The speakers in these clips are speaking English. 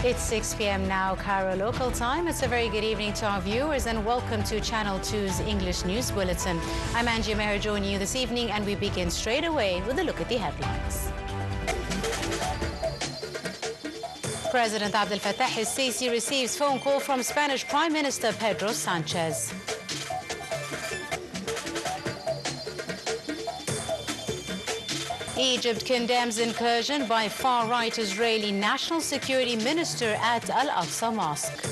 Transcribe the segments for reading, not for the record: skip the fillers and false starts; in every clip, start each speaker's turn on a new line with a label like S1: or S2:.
S1: It's 6 p.m. now, Cairo local time. It's a very good evening to our viewers and welcome to Channel 2's English News Bulletin. I'm Angie Meher joining you this evening and we begin straight away with a look at the headlines. President Abdel Fattah el-Sisi receives phone call from Spanish Prime Minister Pedro Sanchez. Egypt condemns incursion by far-right Israeli National Security Minister at Al-Aqsa Mosque.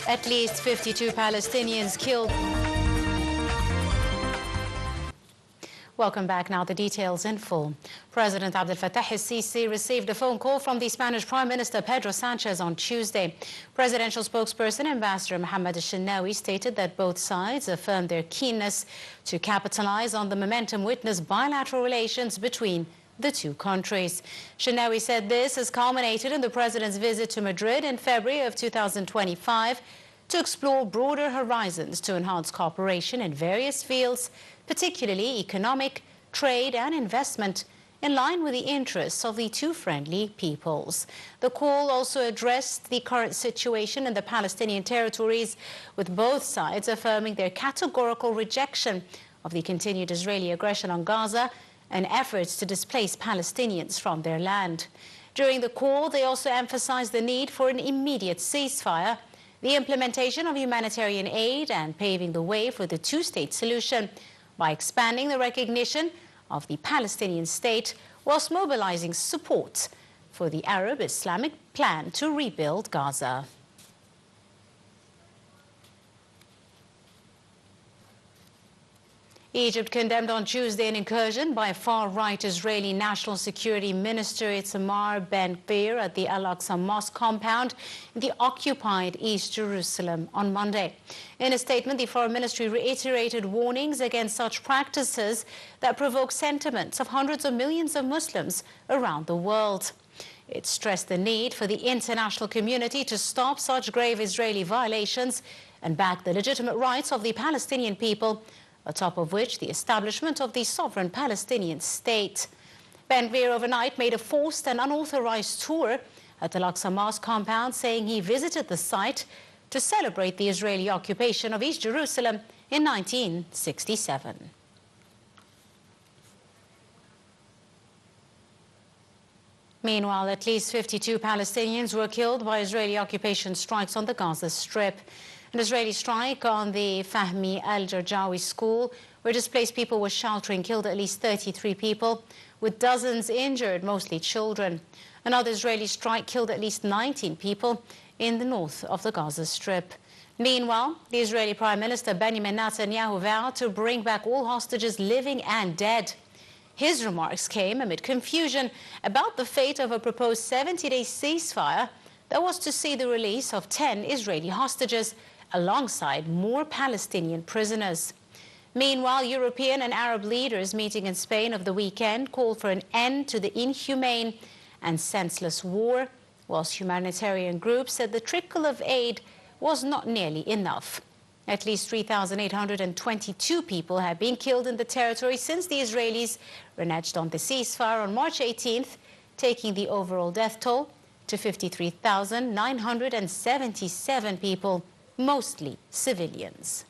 S1: At least 52 Palestinians killed. Welcome back. Now the details in full. President Abdel Fattah el-Sisi received a phone call from the Spanish Prime Minister Pedro Sanchez on Tuesday. Presidential spokesperson Ambassador Mohammed al-Shinawi stated that both sides affirmed their keenness to capitalize on the momentum witnessed bilateral relations between the two countries. Shinawi said this has culminated in the president's visit to Madrid in February of 2025 to explore broader horizons to enhance cooperation in various fields, particularly economic, trade and investment, in line with the interests of the two friendly peoples. The call also addressed the current situation in the Palestinian territories, with both sides affirming their categorical rejection of the continued Israeli aggression on Gaza and efforts to displace Palestinians from their land. During the call, they also emphasized the need for an immediate ceasefire, the implementation of humanitarian aid and paving the way for the two-state solution by expanding the recognition of the Palestinian state whilst mobilizing support for the Arab Islamic plan to rebuild Gaza. Egypt condemned on Tuesday an incursion by far-right Israeli National Security Minister Itamar Ben-Gvir at the Al-Aqsa Mosque compound in the occupied East Jerusalem on Monday. In a statement, the Foreign Ministry reiterated warnings against such practices that provoke sentiments of hundreds of millions of Muslims around the world. It stressed the need for the international community to stop such grave Israeli violations and back the legitimate rights of the Palestinian people, atop of which the establishment of the sovereign Palestinian state. Ben-Gvir overnight made a forced and unauthorized tour at the Al-Aqsa Mosque compound, saying he visited the site to celebrate the Israeli occupation of East Jerusalem in 1967. Meanwhile, at least 52 Palestinians were killed by Israeli occupation strikes on the Gaza Strip. An Israeli strike on the Fahmi al-Jarjawi school, where displaced people were sheltering, killed at least 33 people, with dozens injured, mostly children. Another Israeli strike killed at least 19 people in the north of the Gaza Strip. Meanwhile, the Israeli Prime Minister Benjamin Netanyahu vowed to bring back all hostages, living and dead. His remarks came amid confusion about the fate of a proposed 70-day ceasefire that was to see the release of 10 Israeli hostages alongside more Palestinian prisoners. Meanwhile, European and Arab leaders meeting in Spain over the weekend called for an end to the inhumane and senseless war, whilst humanitarian groups said the trickle of aid was not nearly enough. At least 3,822 people have been killed in the territory since the Israelis reneged on the ceasefire on March 18th, taking the overall death toll to 53,977 people, mostly civilians.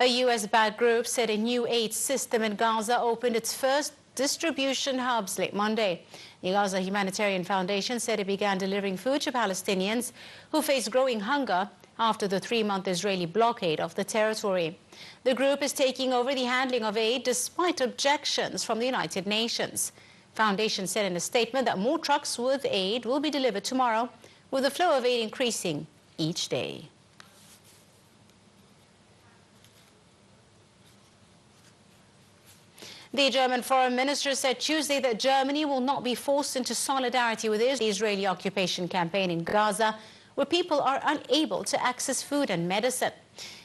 S1: A US-backed group said a new aid system in Gaza opened its first distribution hubs late Monday. The Gaza Humanitarian Foundation said it began delivering food to Palestinians who face growing hunger after the 3-month Israeli blockade of the territory. The group is taking over the handling of aid despite objections from the United Nations. Foundation said in a statement that more trucks with aid will be delivered tomorrow, with the flow of aid increasing each day. The German foreign minister said Tuesday that Germany will not be forced into solidarity with the Israeli occupation campaign in Gaza, where people are unable to access food and medicine.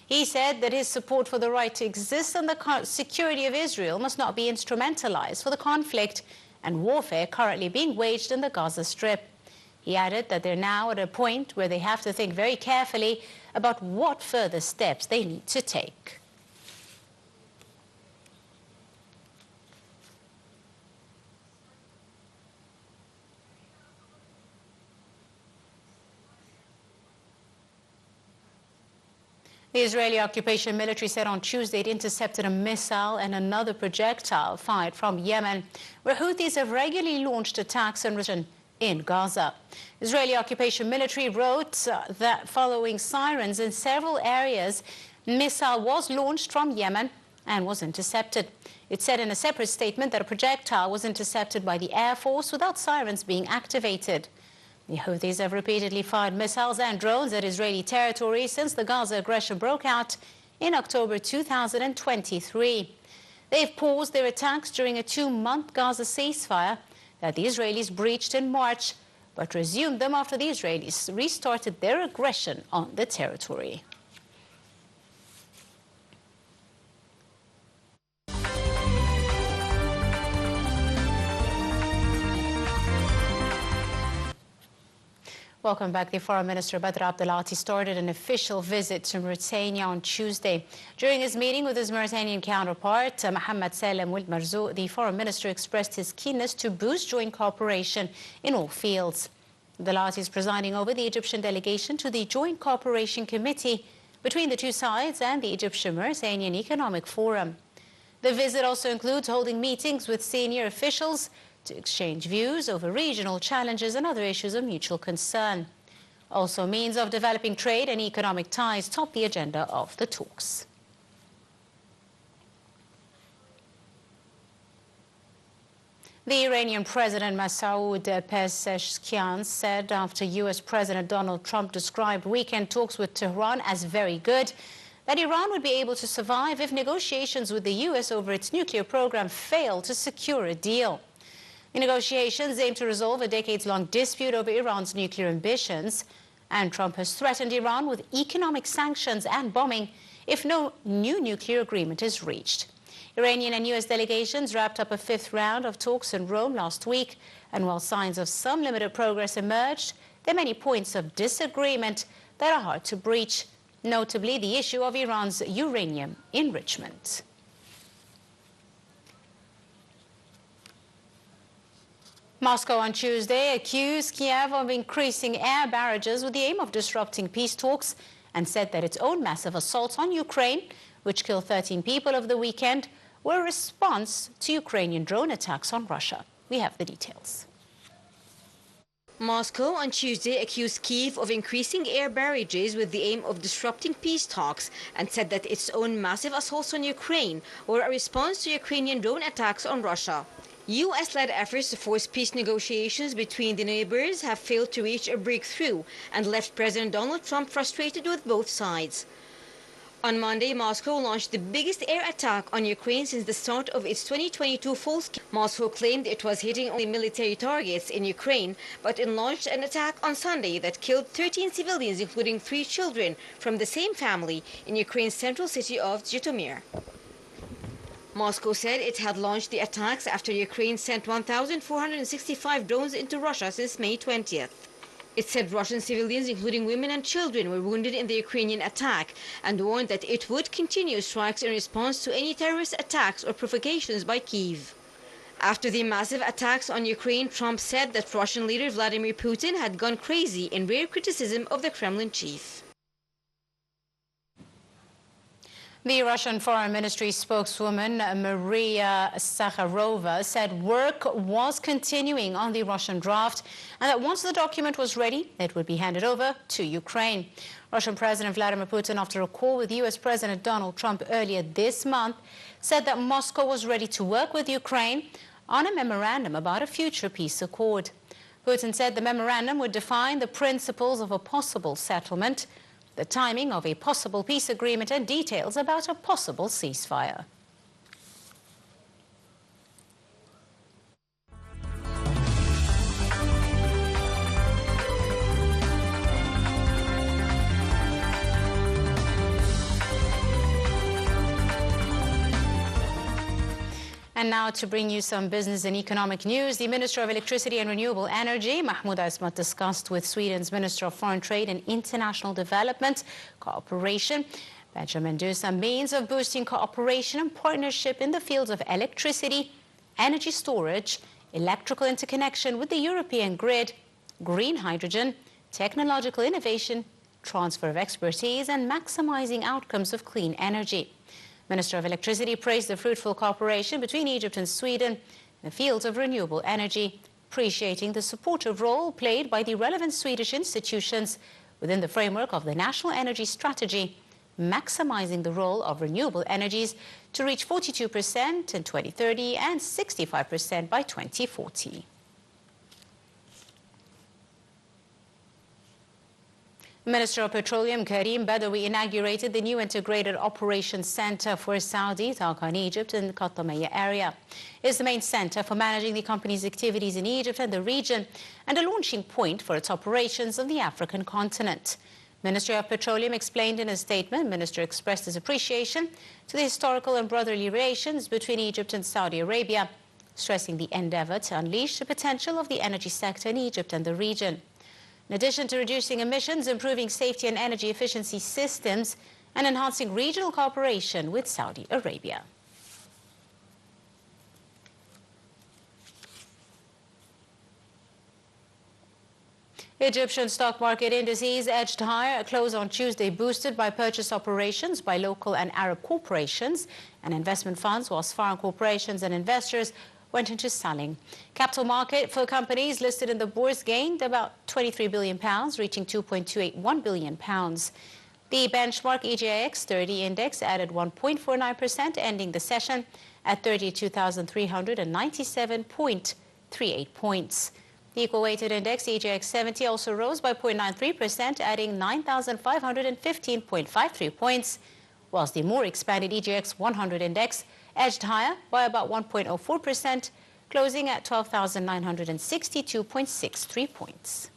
S1: He said that his support for the right to exist and the security of Israel must not be instrumentalized for the conflict and warfare currently being waged in the Gaza Strip. He added that they're now at a point where they have to think very carefully about what further steps they need to take. The Israeli occupation military said on Tuesday it intercepted a missile and another projectile fired from Yemen, where Houthis have regularly launched attacks in Gaza. Israeli occupation military wrote that following sirens in several areas, missile was launched from Yemen and was intercepted. It said in a separate statement that a projectile was intercepted by the Air Force without sirens being activated. The Houthis have repeatedly fired missiles and drones at Israeli territory since the Gaza aggression broke out in October 2023. They've paused their attacks during a 2-month Gaza ceasefire that the Israelis breached in March, but resumed them after the Israelis restarted their aggression on the territory. Welcome back. The Foreign Minister Badr Abdelati started an official visit to Mauritania on Tuesday. During his meeting with his Mauritanian counterpart, Mohammed Salem Ould Marzouk, the Foreign Minister expressed his keenness to boost joint cooperation in all fields. Abdelati is presiding over the Egyptian delegation to the Joint Cooperation Committee between the two sides and the Egyptian-Mauritanian Economic Forum. The visit also includes holding meetings with senior officials to exchange views over regional challenges and other issues of mutual concern. Also, means of developing trade and economic ties top the agenda of the talks. The Iranian President Masoud Pezeshkian said after U.S. President Donald Trump described weekend talks with Tehran as very good, that Iran would be able to survive if negotiations with the U.S. over its nuclear program fail to secure a deal. The negotiations aim to resolve a decades-long dispute over Iran's nuclear ambitions, and Trump has threatened Iran with economic sanctions and bombing if no new nuclear agreement is reached. Iranian and U.S. delegations wrapped up a 5th round of talks in Rome last week, and while signs of some limited progress emerged, there are many points of disagreement that are hard to breach, notably the issue of Iran's uranium enrichment. Moscow on Tuesday accused Kiev of increasing air barrages with the aim of disrupting peace talks and said that its own massive assaults on Ukraine, which killed 13 people over the weekend, were a response to Ukrainian drone attacks on Russia. We have the details.
S2: Moscow on Tuesday accused Kiev of increasing air barrages with the aim of disrupting peace talks and said that its own massive assaults on Ukraine were a response to Ukrainian drone attacks on Russia. U.S.-led efforts to force peace negotiations between the neighbors have failed to reach a breakthrough and left President Donald Trump frustrated with both sides. On Monday, Moscow launched the biggest air attack on Ukraine since the start of its 2022 full-scale. Moscow claimed it was hitting only military targets in Ukraine, but it launched an attack on Sunday that killed 13 civilians, including 3 children from the same family in Ukraine's central city of Zhytomyr. Moscow said it had launched the attacks after Ukraine sent 1,465 drones into Russia since May 20th. It said Russian civilians, including women and children, were wounded in the Ukrainian attack and warned that it would continue strikes in response to any terrorist attacks or provocations by Kyiv. After the massive attacks on Ukraine, Trump said that Russian leader Vladimir Putin had gone crazy in rare criticism of the Kremlin chief.
S1: The Russian Foreign Ministry spokeswoman Maria Zakharova said work was continuing on the Russian draft and that once the document was ready, it would be handed over to Ukraine. Russian President Vladimir Putin, after a call with U.S. President Donald Trump earlier this month, said that Moscow was ready to work with Ukraine on a memorandum about a future peace accord. Putin said the memorandum would define the principles of a possible settlement, the timing of a possible peace agreement, and details about a possible ceasefire. And now to bring you some business and economic news, the Minister of Electricity and Renewable Energy, Mahmoud Ismat, discussed with Sweden's Minister of Foreign Trade and International Development Cooperation, Benjamin Dusa, means of boosting cooperation and partnership in the fields of electricity, energy storage, electrical interconnection with the European grid, green hydrogen, technological innovation, transfer of expertise, and maximizing outcomes of clean energy. Minister of Electricity praised the fruitful cooperation between Egypt and Sweden in the fields of renewable energy, appreciating the supportive role played by the relevant Swedish institutions within the framework of the National Energy Strategy, maximizing the role of renewable energies to reach 42% in 2030 and 65% by 2040. Minister of Petroleum Karim Badawi inaugurated the new Integrated Operations Center for Saudi Talca in Egypt in the Qatamiya area. It's the main center for managing the company's activities in Egypt and the region, and a launching point for its operations on the African continent. Ministry of Petroleum explained in a statement, Minister expressed his appreciation to the historical and brotherly relations between Egypt and Saudi Arabia, stressing the endeavor to unleash the potential of the energy sector in Egypt and the region. In addition to reducing emissions, improving safety and energy efficiency systems, and enhancing regional cooperation with Saudi Arabia. Egyptian stock market indices edged higher at close on Tuesday, boosted by purchase operations by local and Arab corporations and investment funds, whilst foreign corporations and investors went into selling. Capital market for companies listed in the bourse gained about £23 billion, reaching £2.281 billion. The benchmark EGX 30 index added 1.49%, ending the session at 32,397.38 points. The equal-weighted index EGX 70 also rose by 0.93%, adding 9,515.53 points, whilst the more expanded EGX 100 index edged higher by about 1.04%, closing at 12,962.63 points.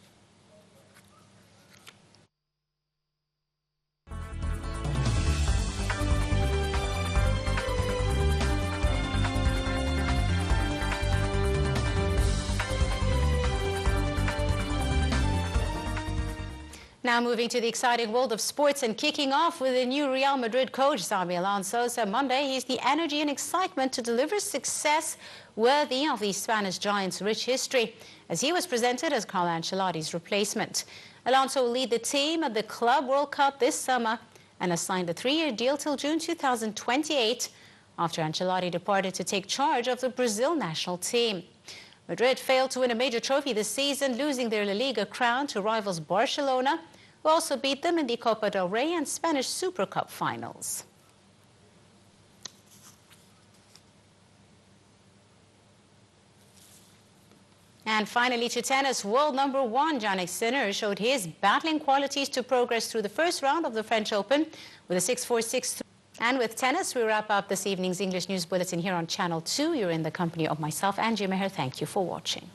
S1: Now moving to the exciting world of sports and kicking off with the new Real Madrid coach, Xabi Alonso, said Monday he's the energy and excitement to deliver success worthy of the Spanish giant's rich history, as he was presented as Carlo Ancelotti's replacement. Alonso will lead the team at the Club World Cup this summer and has signed a 3-year deal till June 2028, after Ancelotti departed to take charge of the Brazil national team. Madrid failed to win a major trophy this season, losing their La Liga crown to rivals Barcelona, who also beat them in the Copa del Rey and Spanish Super Cup finals. And finally to tennis, world number 1 Jannik Sinner showed his battling qualities to progress through the first round of the French Open with a 6-4, 6-3. And with tennis, we wrap up this evening's English News Bulletin here on Channel 2. You're in the company of myself, Angie Meher. Thank you for watching.